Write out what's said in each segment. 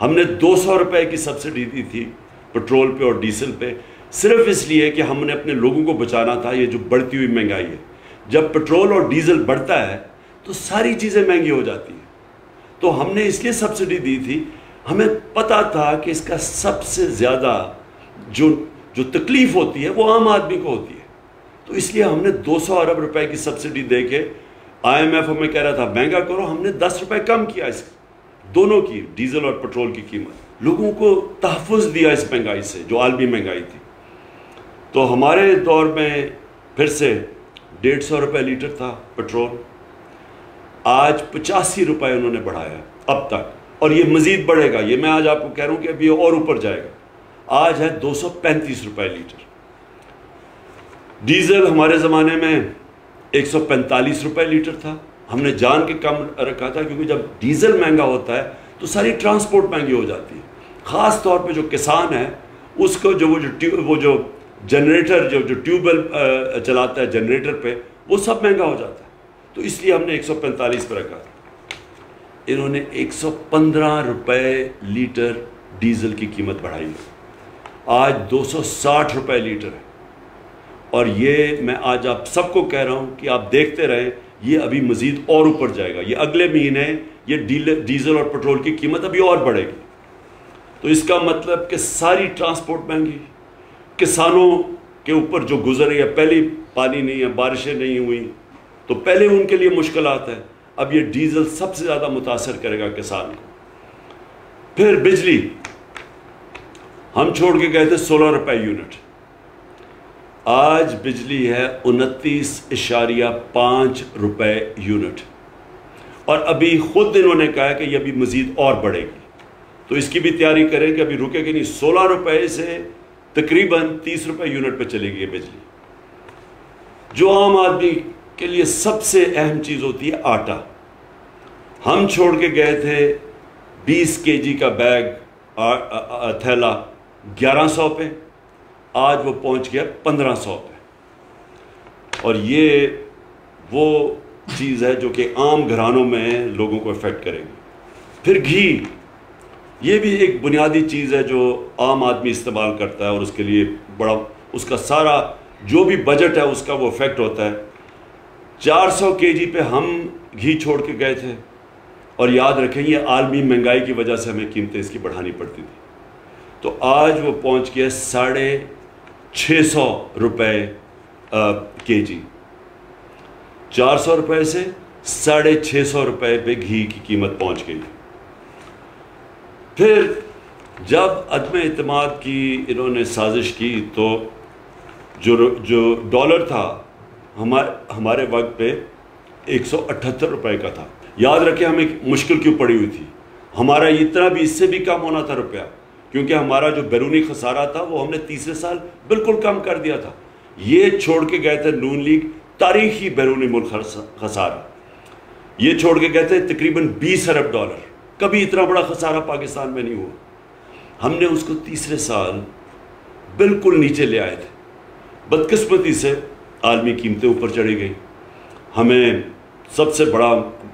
ہم نے 200 روپے کی سبسڈی دی تھی پٹرول پہ اور ڈیزل پہ، صرف اس لیے کہ ہم نے اپنے لوگوں کو بچانا تھا یہ جو بڑھتی ہوئی مہنگائی ہے۔ جب پٹرول اور ڈیزل بڑھتا ہے تو ساری چیزیں مہنگی ہو جاتی ہیں، تو ہم نے اس لیے سبسڈی دی تھی، ہمیں پتہ تھا کہ اس کا سب سے زیادہ جو تکلیف ہوتی ہے وہ عام آدمی کو ہوتی ہے، تو اس لیے ہم نے 200 ارب روپے کی سبسڈی دے کے IMF ہمیں کہہ رہا تھا مہنگا کرو، ہم نے 10 روپے کم کیا اس دونوں کی، ڈیزل اور پٹرول کی قیمت، لوگوں کو تحفظ دیا اس مہنگائی سے جو عالمی مہنگائی تھی۔ تو ہمارے دور میں پھر سے 150 روپے لیٹر تھا پٹرول، آج 85 روپے انہوں نے بڑھایا اب تک، اور یہ مزید بڑھے گا، یہ میں آج آپ کو کہہ رہا ہوں کہ اب یہ اور اوپر جائے گا، آج ہے 235 روپے لیٹر۔ ڈیزل ہمارے زمانے میں 145 روپے لیٹر تھا، ہم نے جان کے کم رکھا تھا کیونکہ جب ڈیزل مہنگا ہوتا ہے تو ساری ٹرانسپورٹ مہنگی ہو جاتی ہے، خاص طور پہ جو کسان ہے اس کو وہ جو جنریٹر جو ٹیوب ویل چلاتا ہے جنریٹر پہ، وہ سب مہنگا ہو جاتا ہے، تو اس لیے ہم نے 145 پہ رکھا تھا۔ انہوں نے 115 روپے لیٹر ڈیزل کی قیمت بڑھائی ہے، آج 260 روپے لیٹر ہے، اور یہ میں آج آپ سب کو کہہ رہا ہوں کہ آپ دیکھتے رہیں، یہ ابھی مزید اور اوپر جائے گا، یہ اگلے مہینے یہ ڈیزل اور پٹرول کی قیمت ابھی اور بڑھے گی۔ تو اس کا مطلب کہ ساری ٹرانسپورٹ مہنگی، کسانوں کے اوپر جو گزر رہی ہے، پہلے پانی نہیں ہے، بارشیں نہیں ہوئیں تو پہلے ان کے لیے مشکلات ہیں، اب یہ ڈیزل سب سے زیادہ متاثر کرے گا کسان کو۔ پھر بجلی ہم چھوڑ کے گئے تھے 16 روپے یونٹ، آج بجلی ہے 29.5 روپے یونٹ، اور ابھی خود انہوں نے کہا کہ یہ ابھی مزید اور بڑھے گی، تو اس کی بھی تیاری کریں کہ ابھی رکے گی نہیں، 16 روپے سے تقریباً 30 روپے یونٹ پہ چلے گی یہ بجلی۔ جو عام آدمی کے لیے سب سے اہم چیز ہوتی ہے آٹا، ہم چھوڑ کے گئے تھے 20 kg کا بیگ تھیلا 1100 پہ، آج وہ پہنچ گیا 1500 پہ، اور یہ وہ چیز ہے جو کہ عام گھرانوں میں لوگوں کو افیکٹ کرے گی۔ پھر گھی، یہ بھی ایک بنیادی چیز ہے جو عام آدمی استعمال کرتا ہے، اور اس کے لیے بڑا اس کا سارا جو بھی بجٹ ہے اس کا وہ افیکٹ ہوتا ہے۔ 400 kg پہ ہم گھی چھوڑ کے گئے تھے، اور یاد رکھیں یہ عالمی مہنگائی کی وجہ سے ہمیں قیمتیں اس کی بڑھانی پڑتی تھی، تو آج وہ پہنچ گیا 650 روپے kg، 400 روپے سے 650 روپے پہ گھی کی قیمت پہنچ گئی۔ پھر جب عدم اعتماد کی انہوں نے سازش کی تو جو ڈالر تھا ہمارے وقت پہ 178 روپے کا تھا، یاد رکھیں ہمیں مشکل کیوں پڑی ہوئی تھی، ہمارا اتنا بھی اس سے بھی کم ہونا تھا روپیہ، کیونکہ ہمارا جو بیرونی خسارہ تھا وہ ہم نے تیسرے سال بالکل کم کر دیا تھا۔ یہ چھوڑ کے گئے تھے نون لیگ تاریخی بیرونی ملک خسارہ، یہ چھوڑ کے گئے تھے تقریباً 20 ارب ڈالر، کبھی اتنا بڑا خسارہ پاکستان میں نہیں ہوا، ہم نے اس کو تیسرے سال بالکل نیچے لے آئے تھے۔ بدقسمتی سے عالمی قیمتیں اوپر چڑھی گئی، ہمیں سب سے بڑا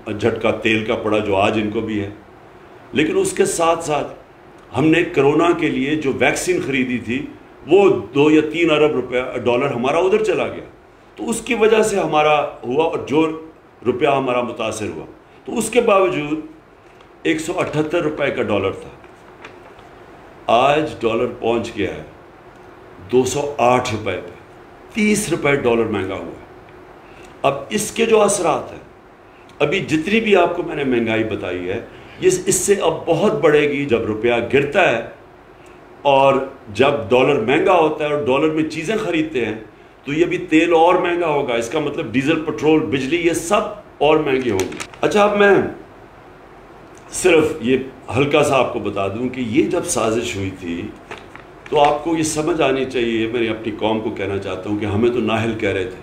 جھٹکا تیل کا پڑا جو آج ان کو بھی ہے، لیکن اس کے ساتھ ساتھ ہم نے کرونا کے لیے جو ویکسین خریدی تھی وہ 2 یا 3 ارب ڈالر ہمارا ادھر چلا گیا، تو اس کی وجہ سے ہمارا ہوا، اور جو روپیہ ہمارا متاثر ہوا، تو اس کے باوجود 178 روپے کا ڈالر تھا، آج ڈالر پہنچ گیا ہے 208 روپے پہ، 30 روپے ڈالر مہنگا ہوا ہے۔ اب اس کے جو اثرات ہیں، ابھی جتنی بھی آپ کو میں نے مہنگائی بتائی ہے، اس سے اب بہت بڑھے گی جب روپیہ گرتا ہے، اور جب ڈالر مہنگا ہوتا ہے اور ڈالر میں چیزیں خریدتے ہیں تو یہ بھی تیل اور مہنگا ہوگا، اس کا مطلب ڈیزل، پٹرول، بجلی، یہ سب اور مہنگی ہوگی۔ اچھا، اب میں صرف یہ ہلکا سا آپ کو بتا دوں کہ یہ جب سازش ہوئی تھی تو آپ کو یہ سمجھ آنی چاہیے، میں اپنی قوم کو کہنا چاہتا ہوں کہ ہمیں تو نااہل کہہ رہے تھے،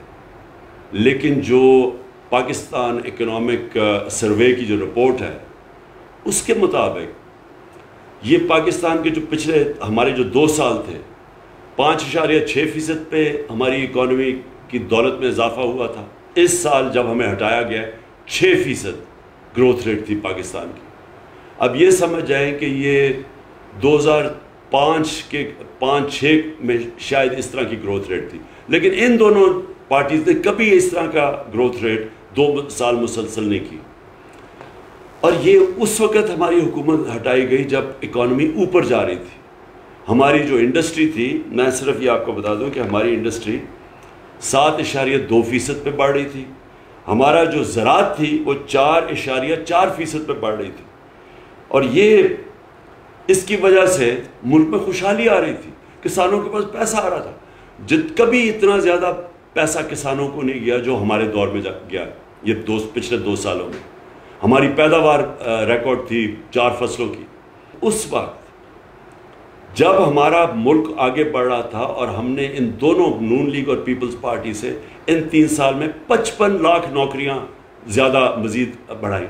لیکن جو پاکستان اکنامک سروے کی جو رپورٹ ہے اس کے مطابق یہ پاکستان کے جو پچھلے ہمارے جو 2 سال تھے 5.6% پہ ہماری اکانومی کی دولت میں اضافہ ہوا تھا، اس سال جب ہمیں ہٹایا گیا 6% گروتھ ریٹ تھی پاکستان کی۔ اب یہ سمجھ جائیں کہ یہ 2005 کے 5-6 میں شاید اس طرح کی گروتھ ریٹ تھی، لیکن ان دونوں پارٹیز نے کبھی اس طرح کا گروتھ ریٹ 2 سال مسلسل نہیں کی. اور یہ اس وقت ہماری حکومت ہٹائی گئی جب اکانومی اوپر جا رہی تھی. ہماری جو انڈسٹری تھی، میں صرف یہ آپ کو بتا دوں کہ ہماری انڈسٹری 7.2% پہ بڑھ رہی تھی. ہمارا جو زراعت تھی وہ 4.4% پہ بڑھ رہی تھی. اور یہ اس کی وجہ سے ملک میں خوشحالی آ رہی تھی، کسانوں کے پاس پیسہ آ رہا تھا. کبھی اتنا زیادہ پیسہ کسانوں کو نہیں گیا جو ہمارے دور میں گیا یہ پچھلے 2 سالوں میں. ہماری پیداوار ریکارڈ تھی 4 فصلوں کی. اس وقت جب ہمارا ملک آگے بڑھ رہا تھا اور ہم نے ان دونوں نون لیگ اور پیپلز پارٹی سے ان 3 سال میں 55 لاکھ نوکریاں زیادہ مزید بڑھائیں.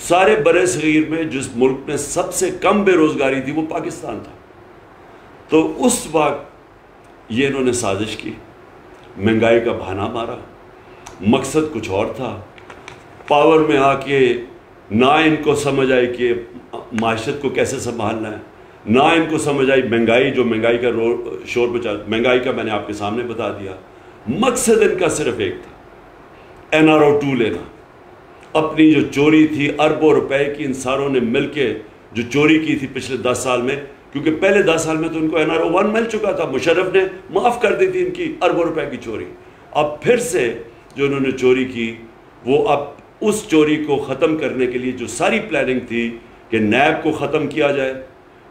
سارے برِ صغیر میں جس ملک میں سب سے کم بے روزگاری تھی وہ پاکستان تھا. تو اس وقت یہ انہوں نے سازش کی، مہنگائی کا بہانہ مارا. مقصد کچھ اور تھا. پاور میں آ کے نہ ان کو سمجھ آئی کہ معیشت کو کیسے سنبھالنا ہے، نہ ان کو سمجھ آئی مہنگائی کا شور پہ چل. مہنگائی کا میں نے آپ کے سامنے بتا دیا. مقصد ان کا صرف ایک تھا، NRO2 لینا. اپنی جو چوری تھی اربوں روپے کی، ان ساروں نے مل کے جو چوری کی تھی پچھلے 10 سال میں، کیونکہ پہلے 10 سال میں تو ان کو NRO1 مل چکا تھا، مشرف نے معاف کر دی تھی ان کی اربوں روپے کی چوری. اب پھر سے جو انہوں نے چوری کی، وہ اب اس چوری کو ختم کرنے کے لیے جو ساری پلاننگ تھی کہ نیب کو ختم کیا جائے،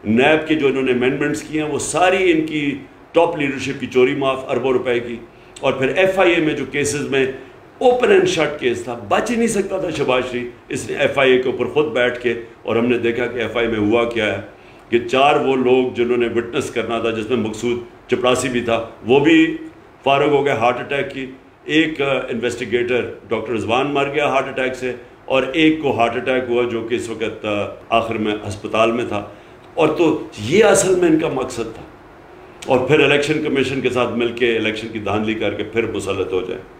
نیب کے جو انہوں نے امینڈمنٹس کیے ہیں وہ ساری ان کی ٹاپ لیڈرشپ کی چوری معاف اربوں روپے کی. اور پھر FIA میں جو کیسز میں اوپن اینڈ شٹ کیس تھا، بچ ہی نہیں سکتا تھا شہباز شریف. اس نے FIA کے اوپر خود بیٹھ کے، اور ہم نے دیکھا کہ FIA میں ہوا کیا ہے کہ 4 وہ لوگ جنہوں نے وٹنس کرنا تھا، جس میں مقصود چپڑاسی بھی تھا، وہ بھی فارغ ہو گئے ہارٹ اٹیک کی. ایک انویسٹیگیٹر ڈاکٹر رضوان مر گیا ہارٹ اٹیک سے، اور ایک کو ہارٹ اٹیک ہوا جو کہ اس وقت آخر میں ہسپتال میں تھا. اور تو یہ اصل میں ان کا مقصد تھا. اور پھر الیکشن کمیشن کے ساتھ مل کے الیکشن کی دھاندلی کر کے پھر مسلط ہو جائے.